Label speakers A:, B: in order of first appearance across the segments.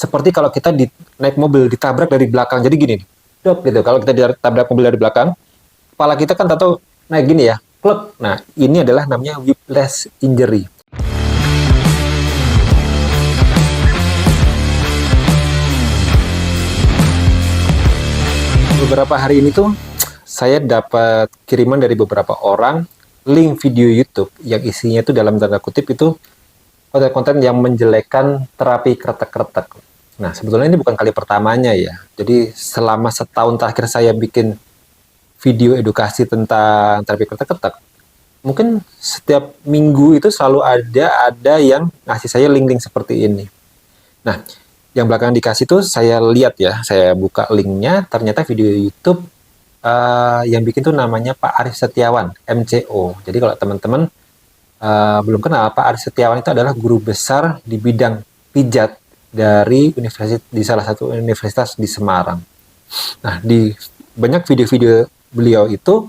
A: seperti kalau kita naik mobil ditabrak dari belakang. Jadi gini, dok gitu. Kalau kita ditabrak mobil dari belakang, kepala kita kan tahu naik gini ya, klek. Nah, ini adalah namanya whiplash injury. Beberapa hari ini tuh saya dapat kiriman dari beberapa orang link video YouTube yang isinya itu dalam tanda kutip itu konten-konten yang menjelekkan terapi kretek-kretek. Nah, sebetulnya ini bukan kali pertamanya ya. Jadi selama setahun terakhir saya bikin video edukasi tentang terapi kretek-kretek, mungkin setiap minggu itu selalu ada yang ngasih saya link-link seperti ini. Nah, yang belakangan dikasih tuh saya lihat ya, saya buka linknya, ternyata video YouTube yang bikin tuh namanya Pak Arief Setiawan, MCO. Jadi kalau teman-teman belum kenal, Pak Arief Setiawan itu adalah guru besar di bidang pijat di salah satu universitas di Semarang. Nah, di banyak video-video beliau itu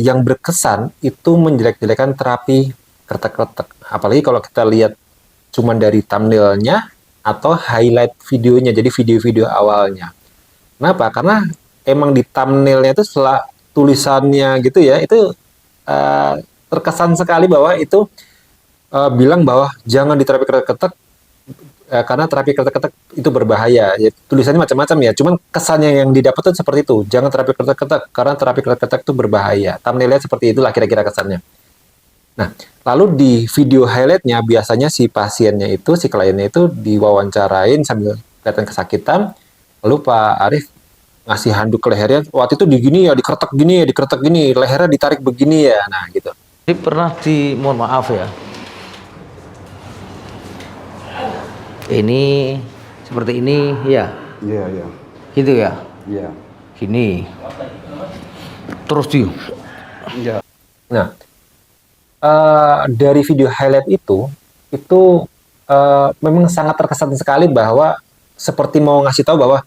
A: yang berkesan itu menjelek-jelekan terapi kretek-kretek. Apalagi kalau kita lihat cuman dari thumbnailnya atau highlight videonya, jadi video-video awalnya. Kenapa? Karena emang di thumbnailnya itu setelah tulisannya gitu ya, itu terkesan sekali bahwa itu bilang bahwa jangan diterapi kretek-kretek karena terapi kretek-kretek itu berbahaya. Ya, tulisannya macam-macam ya, cuman kesannya yang didapat itu seperti itu. Jangan terapi kretek-kretek karena terapi kretek-kretek itu berbahaya. Thumbnailnya seperti itulah kira-kira kesannya. Nah, lalu di video highlightnya biasanya si pasiennya itu, si kliennya itu diwawancarain sambil kelihatan kesakitan, lalu Pak Arief ngasih handuk ke lehernya, waktu itu digini ya, dikeretek gini, lehernya ditarik begini ya, nah gitu.
B: Ini pernah mohon maaf ya, ini seperti ini ya,
C: Iya.
B: gitu ya,
C: Iya.
B: gini, terus
C: Iya.
A: Nah, dari video highlight itu memang sangat terkesan sekali bahwa seperti mau ngasih tahu bahwa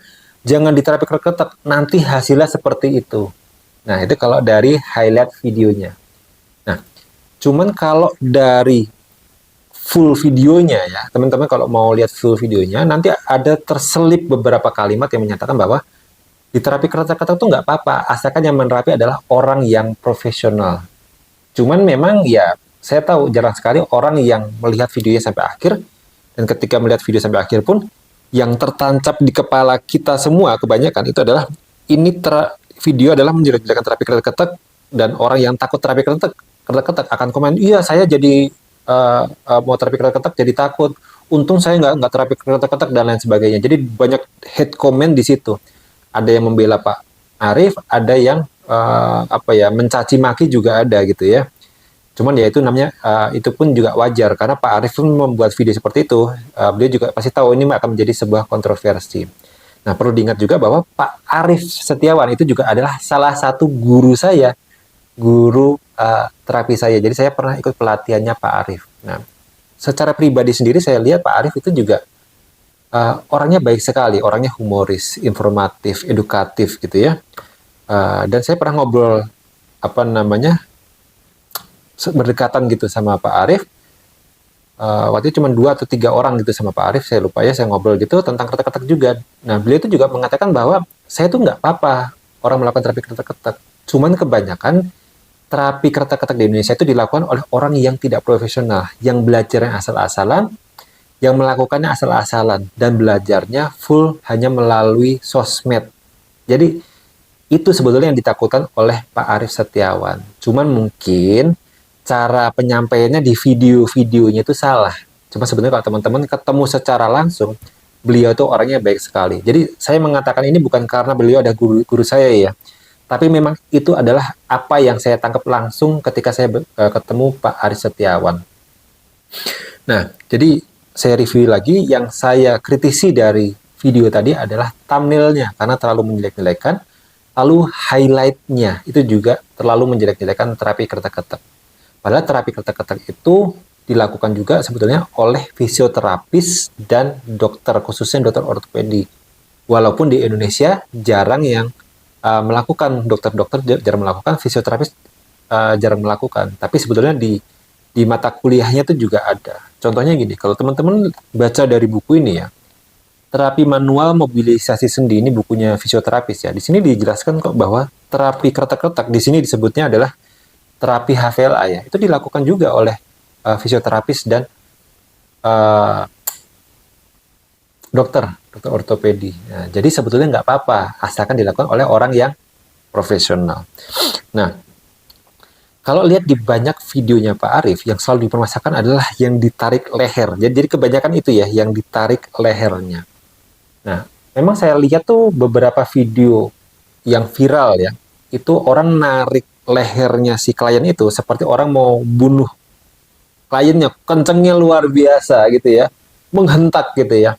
A: jangan diterapi kretek, nanti hasilnya seperti itu. Nah, itu kalau dari highlight videonya. Nah, cuman kalau dari full videonya ya, teman-teman kalau mau lihat full videonya, nanti ada terselip beberapa kalimat yang menyatakan bahwa di terapi kretek-kretek itu nggak apa-apa, asalkan yang menerapi adalah orang yang profesional. Cuman memang ya saya tahu jarang sekali orang yang melihat videonya sampai akhir, dan ketika melihat video sampai akhir pun yang tertancap di kepala kita semua kebanyakan itu adalah video adalah menjelek-jelekan terapi kretek-kretek, dan orang yang takut terapi kretek-kretek akan komen, iya saya jadi mau terapi kretek-kretek jadi takut, untung saya nggak terapi kretek-kretek dan lain sebagainya. Jadi banyak hate comment di situ. Ada yang membela Pak Arief, ada yang mencaci maki juga ada gitu ya. Cuman ya itu namanya itu pun juga wajar karena Pak Arief pun membuat video seperti itu. Beliau juga pasti tahu ini akan menjadi sebuah kontroversi. Nah, perlu diingat juga bahwa Pak Arief Setiawan itu juga adalah salah satu guru saya, guru terapi saya. Jadi saya pernah ikut pelatihannya Pak Arief. Nah, secara pribadi sendiri saya lihat Pak Arief itu juga orangnya baik sekali, orangnya humoris, informatif, edukatif gitu ya. Dan saya pernah ngobrol berdekatan gitu sama Pak Arief. Waktu itu cuma 2 atau 3 orang gitu sama Pak Arief, saya lupa ya, saya ngobrol gitu tentang kretek-kretek juga. Nah, beliau itu juga mengatakan bahwa saya tuh nggak apa-apa orang melakukan terapi kretek-kretek. Cuman kebanyakan terapi kretek-kretek di Indonesia itu dilakukan oleh orang yang tidak profesional, yang belajarnya asal-asalan, yang melakukannya asal-asalan, dan belajarnya full hanya melalui sosmed. Jadi itu sebetulnya yang ditakutkan oleh Pak Arief Setiawan. Cuman mungkin cara penyampaiannya di video-videonya itu salah. Cuma sebenarnya kalau teman-teman ketemu secara langsung, beliau itu orangnya baik sekali. Jadi saya mengatakan ini bukan karena beliau ada guru saya ya, tapi memang itu adalah apa yang saya tangkap langsung ketika saya ketemu Pak Arief Setiawan. Nah, jadi saya review lagi, yang saya kritisi dari video tadi adalah thumbnailnya karena terlalu menjelek-jelekan. Lalu highlight-nya itu juga terlalu menjelek-jelekan terapi kretek-kretek. Padahal terapi kretek-kretek itu dilakukan juga sebetulnya oleh fisioterapis dan dokter, khususnya dokter ortopedi. Walaupun di Indonesia jarang yang melakukan, dokter-dokter jarang melakukan, fisioterapis jarang melakukan. Tapi sebetulnya di mata kuliahnya itu juga ada. Contohnya gini, kalau teman-teman baca dari buku ini ya, terapi manual mobilisasi sendi ini bukunya fisioterapis ya. Di sini dijelaskan kok bahwa terapi kretek-kretek di sini disebutnya adalah terapi HVLA ya. Itu dilakukan juga oleh fisioterapis dan uh, dokter ortopedi. Nah, jadi sebetulnya nggak apa-apa, asalkan dilakukan oleh orang yang profesional. Nah, kalau lihat di banyak videonya Pak Arief, yang selalu dipermasalahkan adalah yang ditarik leher. Jadi kebanyakan itu ya, yang ditarik lehernya. Nah, memang saya lihat tuh beberapa video yang viral ya, itu orang narik lehernya si klien itu seperti orang mau bunuh kliennya, kencengnya luar biasa gitu ya, menghentak gitu ya.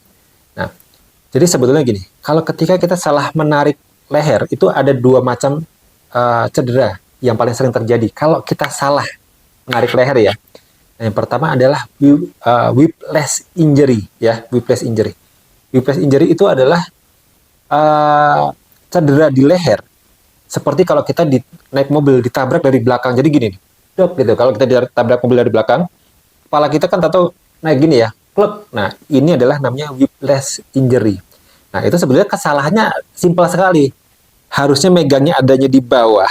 A: Nah, jadi sebetulnya gini, kalau ketika kita salah menarik leher, itu ada dua macam cedera yang paling sering terjadi. Kalau kita salah menarik leher ya, yang pertama adalah whiplash injury ya, whiplash injury. Whiplash injury itu adalah cedera di leher. Seperti kalau kita naik mobil ditabrak dari belakang. Jadi gini, dok gitu. Kalau kita ditabrak mobil dari belakang, kepala kita kan tahu naik gini ya, klek. Nah, ini adalah namanya whiplash injury. Nah, itu sebenarnya kesalahannya simpel sekali. Harusnya megangnya adanya di bawah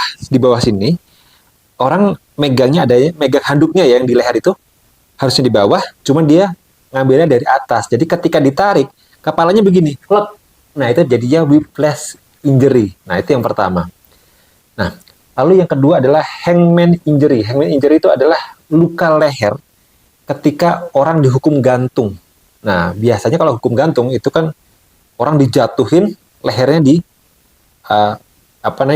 A: sini. Orang megangnya adanya, megang handuknya ya yang di leher itu harusnya di bawah, cuman dia ngambilnya dari atas. Jadi ketika ditarik, kepalanya begini, klek. Nah, itu jadinya whiplash injury. Nah, itu yang pertama. Nah, lalu yang kedua adalah hangman injury. Hangman injury itu adalah luka leher ketika orang dihukum gantung. Nah, biasanya kalau hukum gantung itu kan orang dijatuhin, lehernya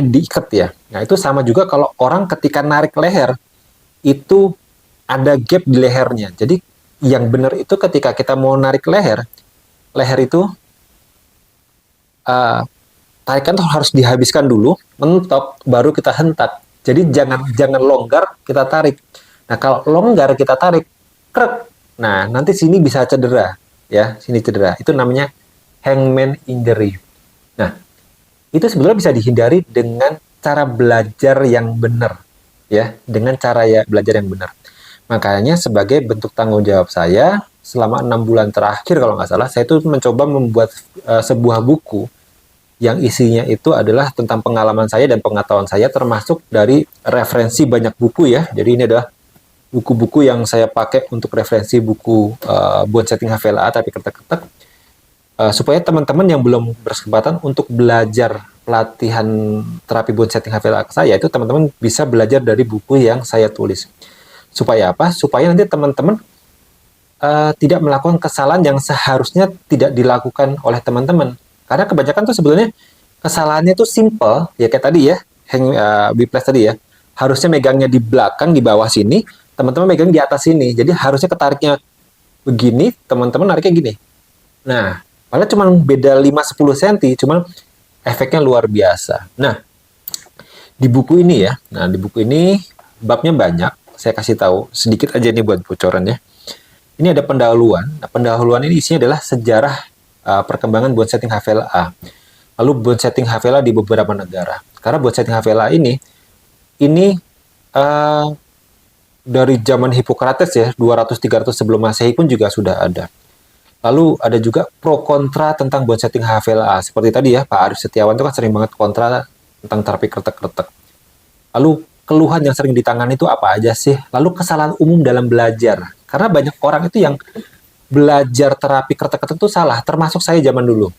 A: diikat ya. Nah, itu sama juga kalau orang ketika narik leher itu ada gap di lehernya. Jadi yang benar itu ketika kita mau narik leher itu tarikan tuh harus dihabiskan dulu, mentok, baru kita hentak. Jadi jangan longgar kita tarik. Nah, kalau longgar kita tarik, krek. Nah, nanti sini bisa cedera, ya, sini cedera. Itu namanya hangman injury. Nah, itu sebenarnya bisa dihindari dengan cara belajar yang benar, ya, dengan cara ya belajar yang benar. Makanya sebagai bentuk tanggung jawab saya selama 6 bulan terakhir kalau nggak salah, saya itu mencoba membuat sebuah buku yang isinya itu adalah tentang pengalaman saya dan pengetahuan saya, termasuk dari referensi banyak buku ya. Jadi ini adalah buku-buku yang saya pakai untuk referensi buku bone setting HVLA tapi ketek-ketek, supaya teman-teman yang belum berkesempatan untuk belajar pelatihan terapi bone setting HVLA ke saya, itu teman-teman bisa belajar dari buku yang saya tulis. Supaya apa? Supaya nanti teman-teman tidak melakukan kesalahan yang seharusnya tidak dilakukan oleh teman-teman. Karena kebanyakan tuh sebenarnya kesalahannya tuh simple, ya kayak tadi ya, whiplash tadi ya. Harusnya megangnya di belakang, di bawah sini, teman-teman megang di atas sini. Jadi harusnya ketariknya begini, teman-teman nariknya gini. Nah, padahal cuma beda 5-10 cm, cuma efeknya luar biasa. Nah, di buku ini ya, di buku ini babnya banyak, saya kasih tahu sedikit aja nih buat bocoran ya. Ini ada pendahuluan. Nah, pendahuluan ini isinya adalah sejarah perkembangan bone setting HVLA. Lalu bone setting HVLA di beberapa negara. Karena bone setting HVLA ini dari zaman Hippocrates ya, 200-300 sebelum Masehi pun juga sudah ada. Lalu ada juga pro kontra tentang bone setting HVLA. Seperti tadi ya, Pak Arief Setiawan itu kan sering banget kontra tentang terapi kretek-kretek. Lalu keluhan yang sering ditangani itu apa aja sih? Lalu kesalahan umum dalam belajar. Karena banyak orang itu yang belajar terapi kretek-kretek itu salah, termasuk saya zaman dulu.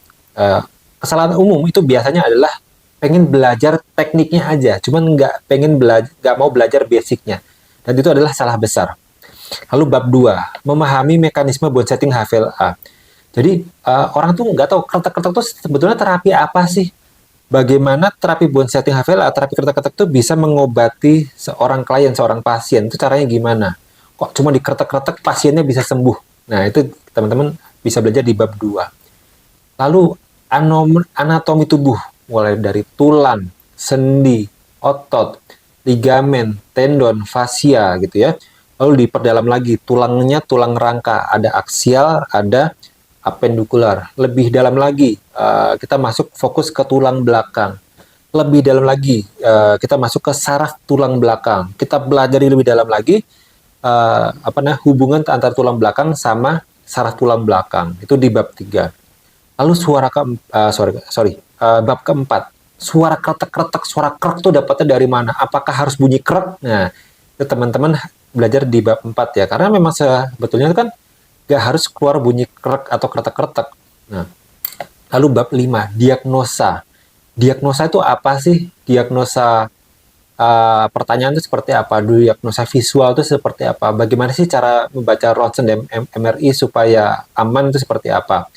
A: Kesalahan umum itu biasanya adalah pengen belajar tekniknya aja, cuman nggak mau belajar basicnya. Dan itu adalah salah besar. Lalu bab 2, memahami mekanisme bone setting HVLA. Jadi orang tuh nggak tahu kretek-kretek itu sebetulnya terapi apa sih? Bagaimana terapi bone setting HVLA, terapi kretek-kretek itu bisa mengobati seorang klien, seorang pasien. Itu caranya gimana? Kok cuma dikretek-kretek pasiennya bisa sembuh? Nah, itu teman-teman bisa belajar di bab 2. Lalu anatomi tubuh, mulai dari tulang, sendi, otot, ligamen, tendon, fascia gitu ya. Lalu diperdalam lagi, tulangnya tulang rangka, ada aksial, ada appendicular. Lebih dalam lagi, kita masuk fokus ke tulang belakang. Lebih dalam lagi, kita masuk ke saraf tulang belakang. Kita belajar lebih dalam lagi hubungan antara tulang belakang sama saraf tulang belakang. Itu di bab 3. Lalu bab keempat, suara kretek-kretek, suara krek tuh dapatnya dari mana? Apakah harus bunyi krek? Nah, itu teman-teman belajar di bab 4 ya, karena memang sebetulnya kan nggak harus keluar bunyi krek atau kretek-kretek. Nah, lalu bab 5, diagnosa. Diagnosa itu apa sih? Diagnosa pertanyaan itu seperti apa? Diagnosa visual itu seperti apa? Bagaimana sih cara membaca ronsen dan MRI supaya aman itu seperti apa?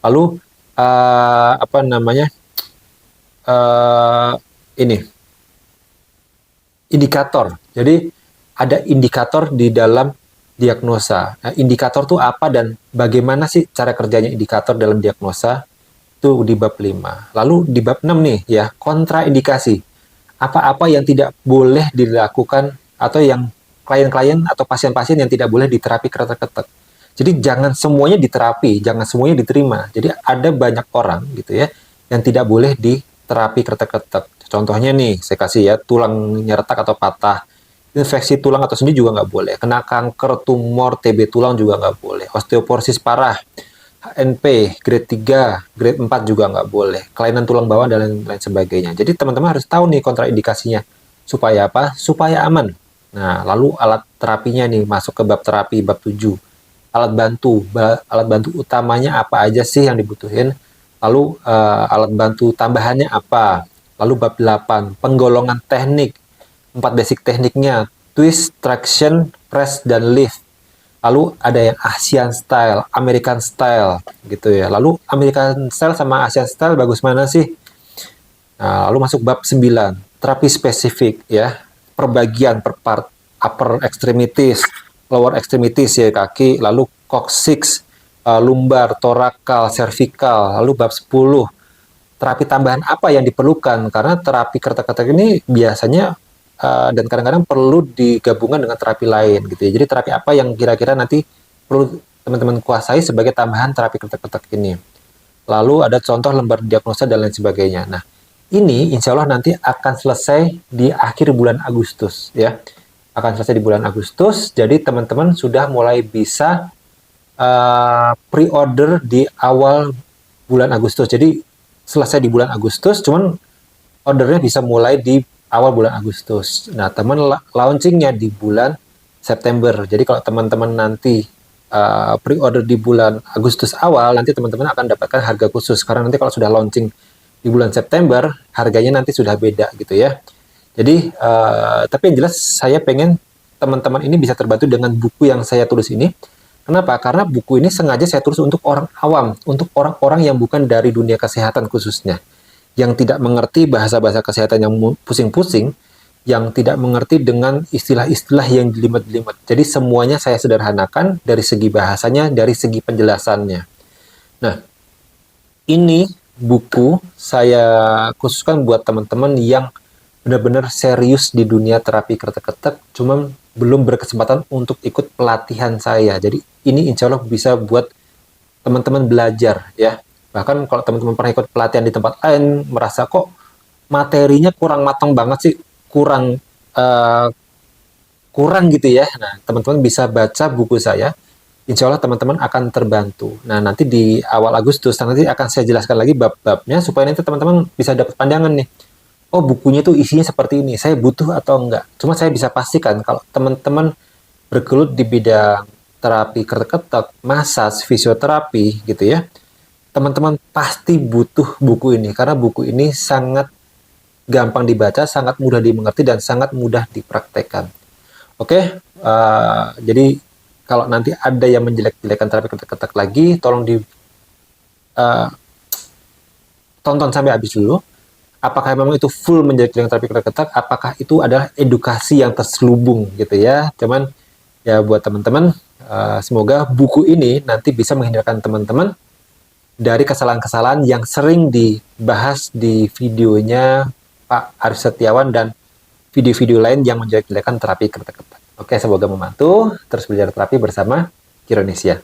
A: Lalu apa namanya? eh ini indikator. Jadi ada indikator di dalam diagnosa. Nah, indikator itu apa dan bagaimana sih cara kerjanya indikator dalam diagnosa? Itu di bab 5. Lalu di bab 6 nih ya, kontraindikasi. Apa-apa yang tidak boleh dilakukan atau yang klien-klien atau pasien-pasien yang tidak boleh diterapi kretek-kretek. Jadi jangan semuanya diterapi, jangan semuanya diterima. Jadi ada banyak orang gitu ya yang tidak boleh diterapi kretek-kretek. Contohnya nih, saya kasih ya, tulangnya retak atau patah. Infeksi tulang atau sendi juga nggak boleh. Kena kanker, tumor, TB tulang juga nggak boleh. Osteoporosis parah, HNP, grade 3, grade 4 juga nggak boleh. Kelainan tulang bawah dan lain sebagainya. Jadi teman-teman harus tahu nih kontraindikasinya. Supaya apa? Supaya aman. Nah, lalu alat terapinya nih, masuk ke bab terapi, bab 7. Alat bantu utamanya apa aja sih yang dibutuhin? Lalu alat bantu tambahannya apa? Lalu bab 8, penggolongan teknik. 4 basic tekniknya, twist, traction, press, dan lift. Lalu ada yang Asian style, American style gitu ya. Lalu American style sama Asian style bagus mana sih? Nah, lalu masuk bab 9, terapi spesifik ya. Perbagian per part, upper extremities, lower extremities ya kaki, lalu coccyx, lumbar, torakal, cervical. Lalu bab 10, terapi tambahan apa yang diperlukan? Karena terapi kretek-kretek ini biasanya dan kadang-kadang perlu digabungkan dengan terapi lain gitu ya. Jadi terapi apa yang kira-kira nanti perlu teman-teman kuasai sebagai tambahan terapi kretek-kretek ini. Lalu ada contoh lembar diagnosa dan lain sebagainya. Nah, ini insya Allah nanti akan selesai di akhir bulan Agustus ya. Akan selesai di bulan Agustus. Jadi teman-teman sudah mulai bisa pre-order di awal bulan Agustus. Jadi selesai di bulan Agustus, cuman ordernya bisa mulai di awal bulan Agustus. Nah, teman launchingnya di bulan September. Jadi kalau teman-teman nanti pre-order di bulan Agustus awal, nanti teman-teman akan dapatkan harga khusus. Karena nanti kalau sudah launching di bulan September, harganya nanti sudah beda gitu ya. Jadi, tapi yang jelas saya pengen teman-teman ini bisa terbantu dengan buku yang saya tulis ini. Kenapa? Karena buku ini sengaja saya tulis untuk orang awam, untuk orang-orang yang bukan dari dunia kesehatan khususnya. Yang tidak mengerti bahasa-bahasa kesehatan yang pusing-pusing, yang tidak mengerti dengan istilah-istilah yang jelimet-jelimet. Jadi semuanya saya sederhanakan dari segi bahasanya, dari segi penjelasannya. Nah, ini buku saya khususkan buat teman-teman yang benar-benar serius di dunia terapi kretek-kretek, cuma belum berkesempatan untuk ikut pelatihan saya. Jadi ini insya Allah bisa buat teman-teman belajar ya. Bahkan kalau teman-teman pernah ikut pelatihan di tempat lain, merasa kok materinya kurang matang banget sih, kurang gitu ya. Nah, teman-teman bisa baca buku saya. Insya Allah teman-teman akan terbantu. Nah, nanti di awal Agustus, nanti akan saya jelaskan lagi bab-babnya, supaya nanti teman-teman bisa dapat pandangan nih. Oh, bukunya tuh isinya seperti ini, saya butuh atau enggak. Cuma saya bisa pastikan kalau teman-teman bergelut di bidang terapi kretek-kretek, massage, fisioterapi gitu ya, teman-teman pasti butuh buku ini, karena buku ini sangat gampang dibaca, sangat mudah dimengerti, dan sangat mudah dipraktekkan. Oke, jadi kalau nanti ada yang menjelek-jelekan terapi kretek-kretek lagi, tolong tonton sampai habis dulu. Apakah memang itu full menjelek-jelekan terapi kretek-kretek? Apakah itu adalah edukasi yang terselubung gitu ya? Cuman ya buat teman-teman, semoga buku ini nanti bisa menghindarkan teman-teman dari kesalahan-kesalahan yang sering dibahas di videonya Pak Arif Setiawan dan video-video lain yang menjelek-jelekan terapi kretek-kretek. Oke, semoga membantu. Terus belajar terapi bersama Kironesia.